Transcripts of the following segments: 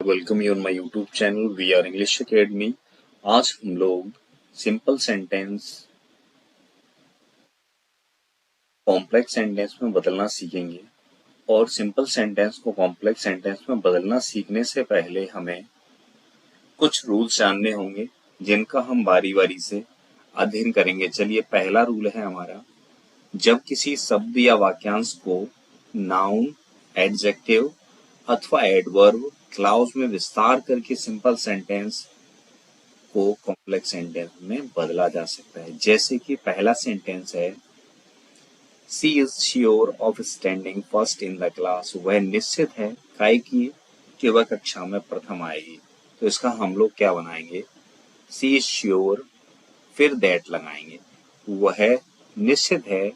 Welcome you on my YouTube channel we are English academy. आज हम लोग simple sentence complex sentence में बदलना सीखेंगे। और सिंपल सेंटेंस को कॉम्प्लेक्स सेंटेंस में बदलना सीखने से पहले हमें कुछ रूल्स जानने होंगे जिनका हम बारी बारी से अध्ययन करेंगे। चलिए, पहला रूल है हमारा, जब किसी शब्द या वाक्यांश को नाउन, एडजेक्टिव अथवा एडवर्ब क्लाउज में विस्तार करके सिंपल सेंटेंस को कॉम्प्लेक्स सेंटेंस में बदला जा सकता है। जैसे कि पहला सेंटेंस है, she is sure of standing first in the class. वह निश्चित है काय की कि वह कक्षा में प्रथम आएगी। तो इसका हम लोग क्या बनाएंगे, सी इज श्योर फिर दैट लगाएंगे। वह निश्चित है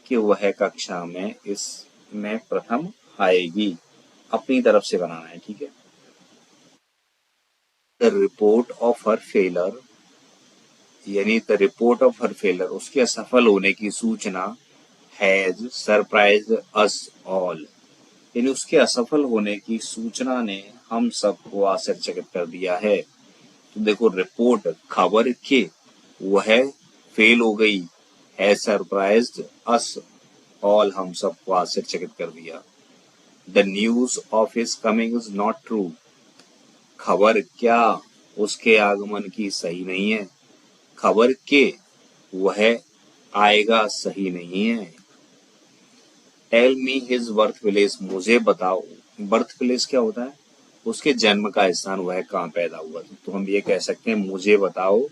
कि वह कक्षा में इसमें प्रथम आएगी। अपनी तरफ से बनाना है, ठीक है। The report of her failure, यानी the report of her failure, उसके असफल होने की सूचना, हैज सरप्राइज्ड अस ऑल, यानी उसके असफल होने की सूचना ने हम सबको आश्चर्यचकित कर दिया है। तो देखो, रिपोर्ट खबर के, वह फेल हो गई, हैज सरप्राइज्ड अस ऑल, हम सबको आश्चर्यचकित कर दिया। The news of his coming is not true, खबर क्या उसके आगमन की सही नहीं है। खबर के वह आएगा सही नहीं है। Tell me his birth place, मुझे बताओ, बर्थ प्लेस क्या होता है, उसके जन्म का स्थान, वह कहाँ पैदा हुआ था। तो हम ये कह सकते हैं, मुझे बताओ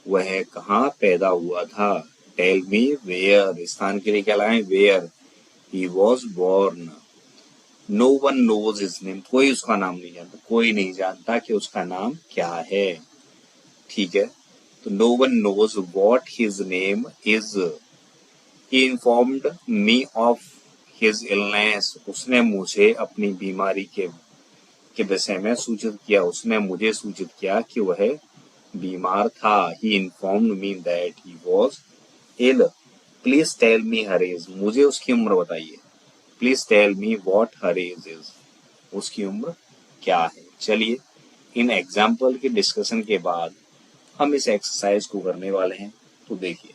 वह कहाँ पैदा हुआ था। टेल मी वेयर, स्थान के लिए क्या लगाएं, where he was born. No one knows his name, कोई उसका नाम नहीं जानता, कोई नहीं जानता कि उसका नाम क्या है, ठीक है। तो no one knows what his name is. He informed me of his illness, उसने मुझे अपनी बीमारी के विषय में सूचित किया, उसने मुझे सूचित किया कि वह बीमार था। He informed me that he was ill. Please tell me her age, मुझे उसकी उम्र बताइए। Please tell me what her age is, उसकी उम्र क्या है। चलिए, इन एग्जाम्पल के डिस्कशन के बाद हम इस एक्सरसाइज को करने वाले हैं। तो देखिए,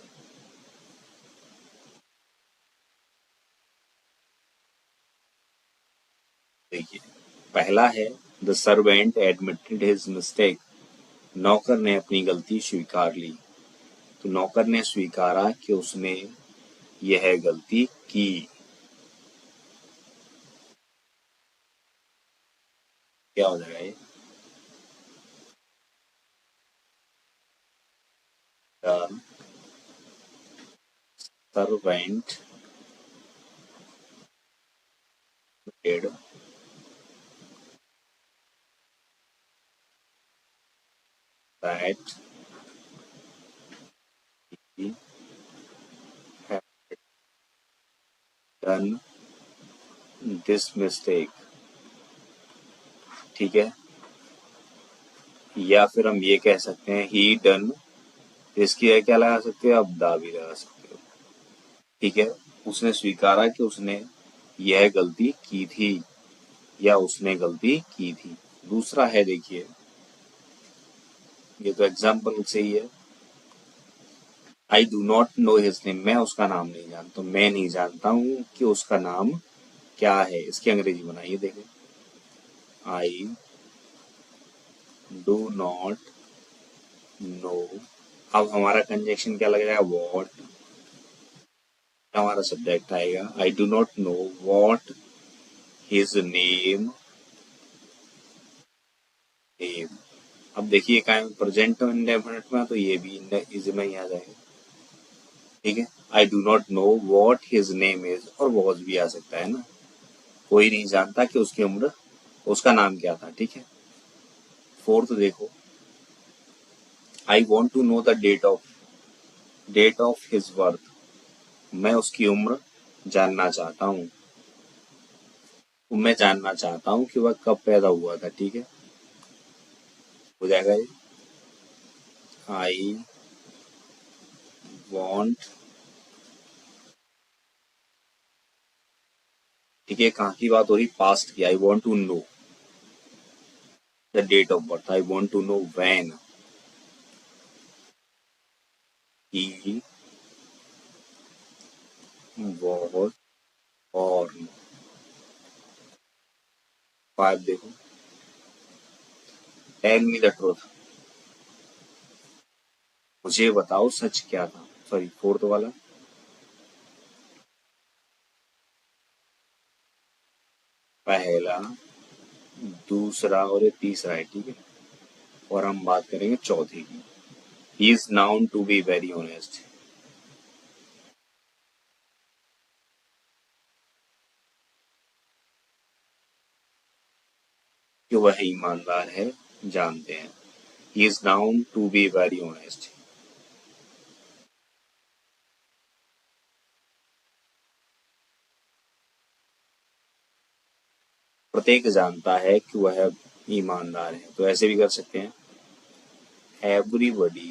पहला है, the servant admitted his mistake, नौकर ने अपनी गलती स्वीकार ली। तो नौकर ने स्वीकारा कि उसने यह गलती की। क्या हो जाएगा ये, the servant did that he had done this mistake, ठीक है। या फिर हम ये कह सकते हैं, ही डन, इसकी क्या लगा सकते हो आप, दा भी लगा सकते हो, ठीक है। उसने स्वीकारा कि उसने यह गलती की थी, या उसने गलती की थी। दूसरा है, देखिए, ये तो एग्जाम्पल से ही है, I do not know his name, मैं उसका नाम नहीं जानता, मैं नहीं जानता हूँ कि उसका नाम क्या है। इसकी अंग्रेजी बनाइए, देखिए, आई डू नॉट नो। अब हमारा कंजक्शन क्या लग जाएगा, वॉट, हमारा सब्जेक्ट आएगा, I do not know what his name name. अब देखिए, क्या प्रेजेंट इंडेफिनिट में, तो ये भी इजी में ही आ जाएगा, ठीक है। I do not know what his name is, और वॉज भी आ सकता है ना, कोई नहीं जानता कि उसकी उम्र, उसका नाम क्या था, ठीक है। फोर्थ देखो, I want to know the date of his birth, मैं उसकी उम्र जानना चाहता हूँ, मैं जानना चाहता हूँ कि वह कब पैदा हुआ था, ठीक है। हो जाएगा ये, आई वॉन्ट, ठीक है, कहाँ की बात हो रही, पास्ट की, I want to know, the date of birth, I want to know when he was born. 5 देखो, टेल मी द ट्रूथ, मुझे बताओ सच क्या था। सॉरी, फोर्थ वाला, पहला, दूसरा और ये तीसरा है, ठीक है। और हम बात करेंगे चौथे की। He is known to be very honest, कि वह ईमानदार है, जानते हैं। He is known to be very honest, प्रत्येक जानता है कि वह ईमानदार है। तो ऐसे भी कर सकते हैं, everybody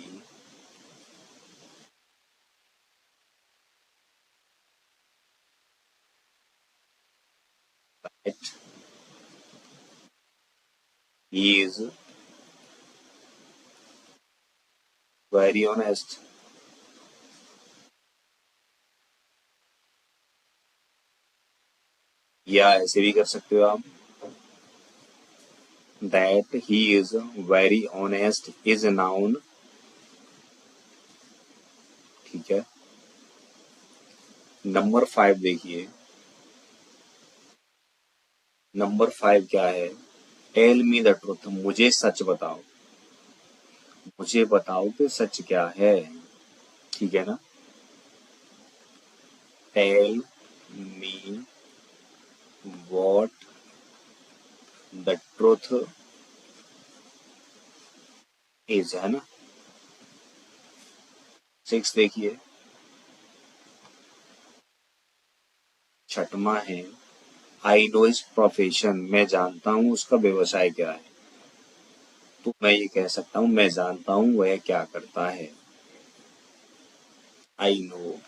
at he is very honest. या ऐसे भी कर सकते हो आप, that he is very honest is a noun, ठीक है। नंबर 5 देखिए, नंबर 5 क्या है, टेल मी द ट्रूथ, मुझे सच बताओ, मुझे बताओ कि सच क्या है, ठीक है ना। Tell me what the truth is, है ना। 6 देखिए, छठवा है, आई नो इज प्रोफेशन, मैं जानता हूँ उसका व्यवसाय क्या है। तो मैं ये कह सकता हूँ मैं जानता हूँ वह क्या करता है, आई नो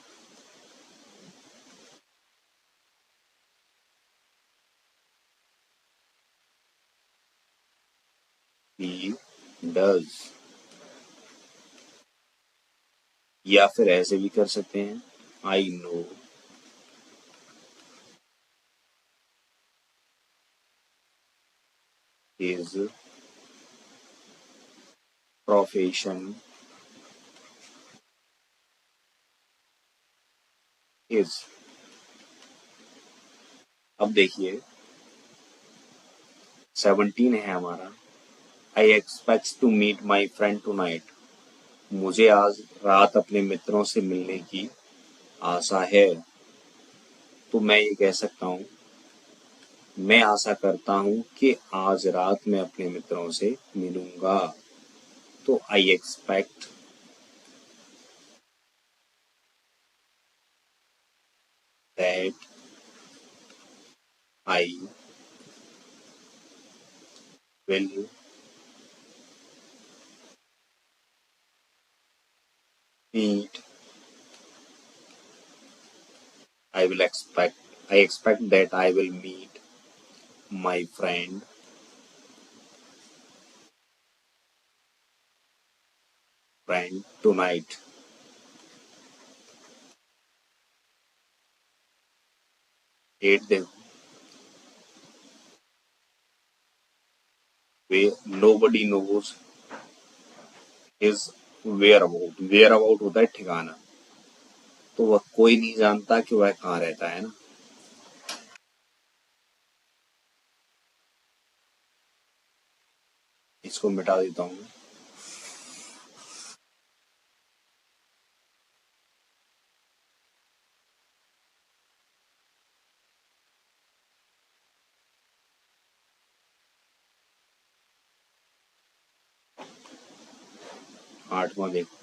ही डज। या फिर ऐसे भी कर सकते हैं, I know his profession is. अब देखिए 17 है हमारा, I expect to meet my friend tonight, मुझे आज रात अपने मित्रों से मिलने की आशा है। तो मैं ये कह सकता हूँ मैं आशा करता हूँ कि आज रात मैं अपने मित्रों से मिलूंगा। तो I expect that I will meet, I will expect, I expect that I will meet my friend tonight. 8 देखो, where nobody knows his whereabout, whereabout होता है ठिकाना, तो वह कोई नहीं जानता कि वह कहाँ रहता है ना। इसको मिटा देता हूँ। 8वां देखो,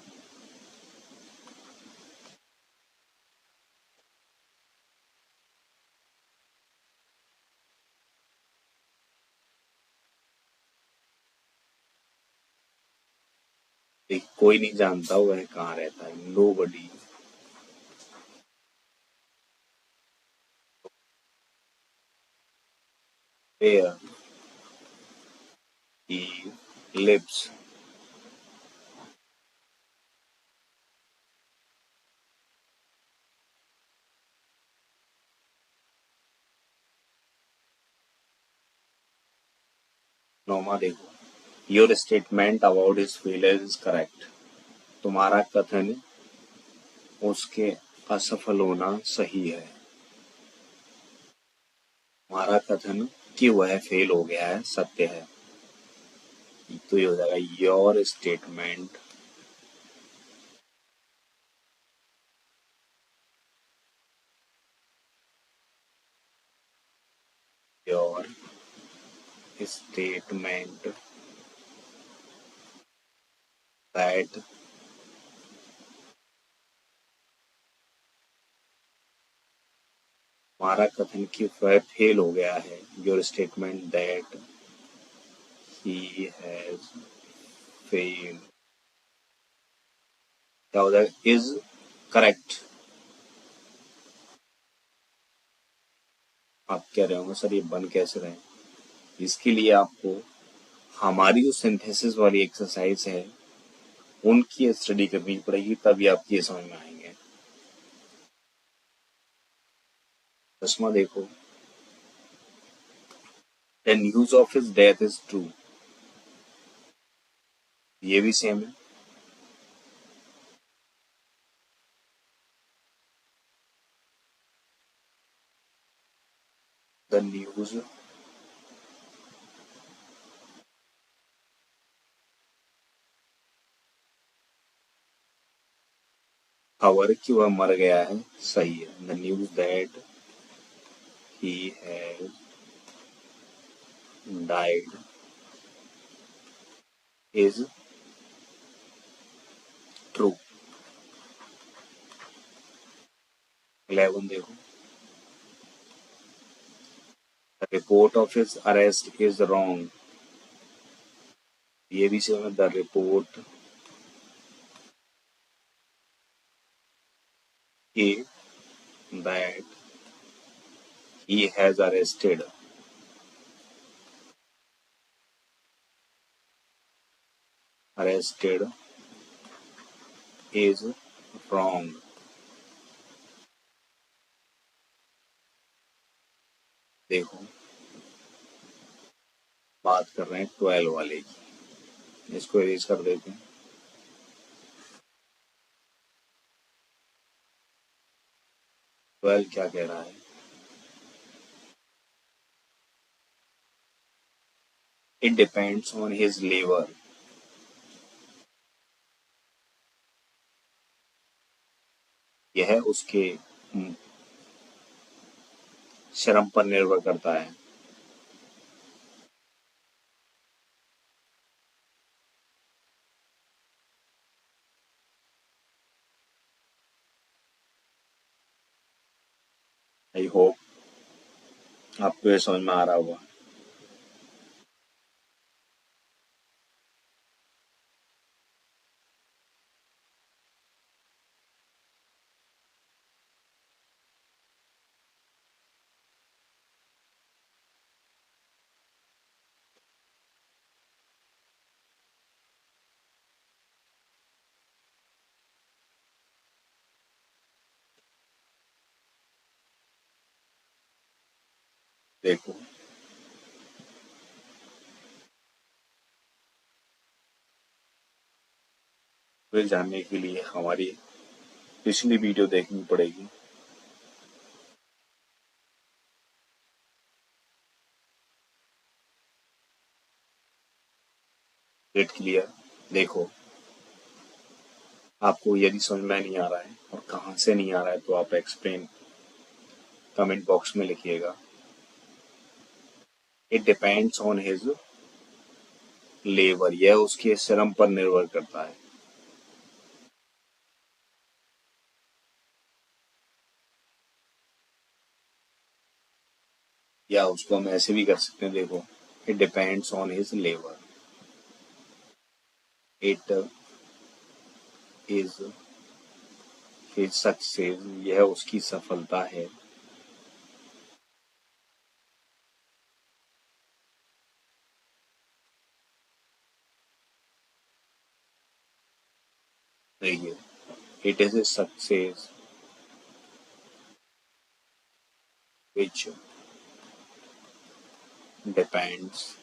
कोई नहीं जानता वह कहाँ रहता है, nobody where he lives. नौमा देखो, your statement about his failure is correct. तुम्हारा कथन उसके असफल होना सही है। तुम्हारा कथन कि वह फेल हो गया है सत्य है। तो ये हो जाएगा your statement your statement that तुम्हारा कथन कि वह फेल हो गया है। Your statement that he has failed क्या हो जाएगा इज करेक्ट। आप कह रहे होंगे सर ये बन कैसे रहे। इसके लिए आपको हमारी जो सिंथेसिस वाली एक्सरसाइज है उनकी स्टडी करनी पड़ेगी, तभी आपकी ये समझ में आएंगे। चश्मा देखो, the news of his death is true. ये भी सेम है। द न्यूज खबर कि वह मर गया है सही है। The news that he has died is true. 11 देखो, the report of his arrest is wrong. ये भी सेम है। The report he that he has arrested is wrong। देखो, बात कर रहे हैं 12 वाले की। इसको इरेज कर देते हैं। 12 क्या कह रहा है, it depends on his labour. यह उसके श्रम पर निर्भर करता है। आई होप आपको ये समझ में आ रहा होगा। देखो, फिर जानने के लिए हमारी पिछली वीडियो देखनी पड़ेगी। Get clear. देखो, आपको यदि समझ में नहीं आ रहा है और कहाँ से नहीं आ रहा है तो आप एक्सप्लेन कमेंट बॉक्स में लिखिएगा। It depends on his labour, यह उसके श्रम पर निर्भर करता है। या उसको हम ऐसे भी कर सकते हैं। देखो, it depends on his labour, it is his success, यह उसकी सफलता है। देखिए, it is a success which depends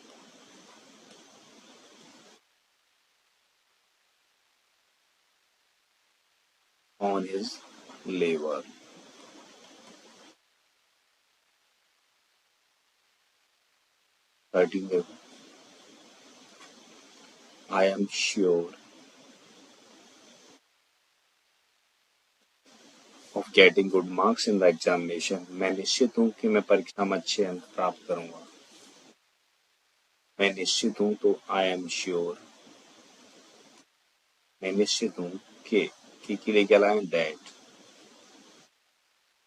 on his labor. Thirteen देखो, I am sure of getting good marks in the examination. मैं निश्चित हूँ कि मैं परीक्षा में अच्छे अंक प्राप्त करूंगा. मैं निश्चित हूँ तो I am sure. मैं निश्चित हूँ कि के लिए क्या लाएं that.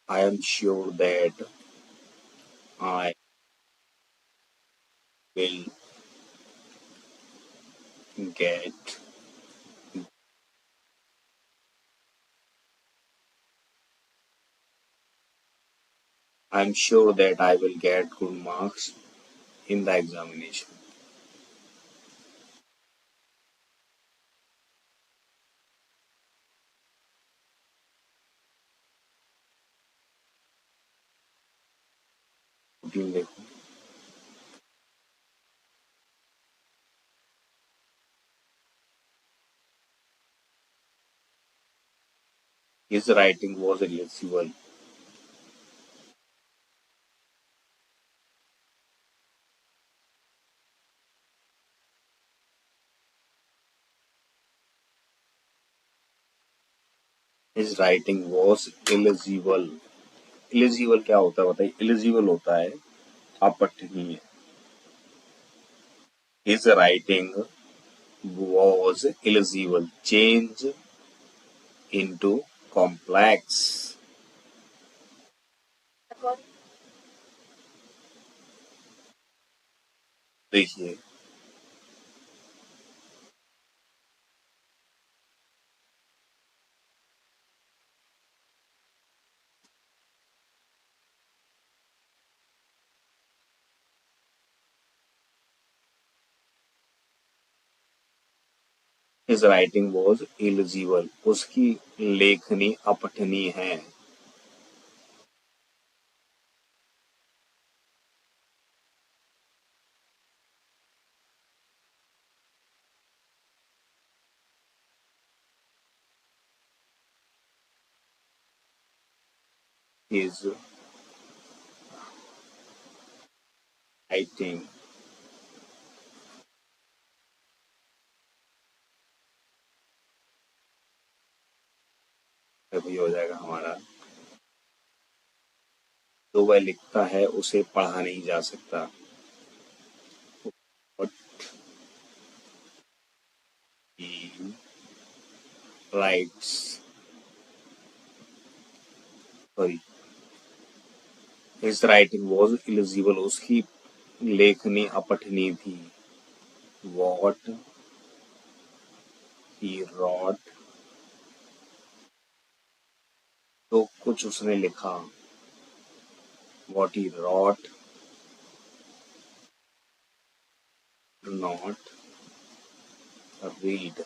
I am sure that I will get I am sure that I will get good marks in the examination. routine देखो, his writing was illegible. His writing was illegible. Illegible क्या होता है बताइए? Illegible होता है अपठनीय. His writing was illegible. Change into complex. देखिए, his writing was illegible. उसकी लेखनी अपठनीय है. His writing अभी हो जाएगा हमारा. जो वह लिखता है उसे पढ़ा नहीं जा सकता. What he writes, sorry, his writing was illegible. उसकी लेखनी अपठनीय थी. What he wrote, तो कुछ उसने लिखा. What he wrote, do not read.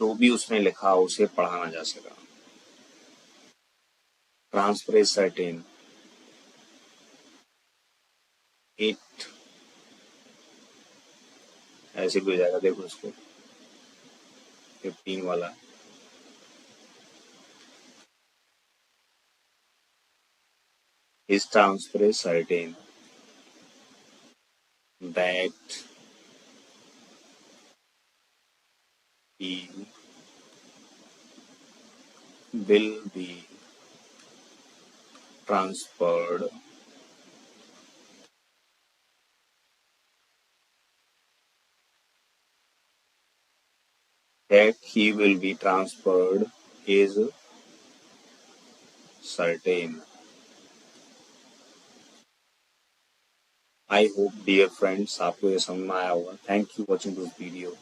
जो भी उसने लिखा उसे पढ़ा ना जा सका. Transfer is certain. It ऐसे भी हो जाएगा. देखो इसको 15 वाला. His transfer is certain that he will be transferred is certain. I hope dear friends आपको ये समझ में आया होगा. Thank you for watching this video.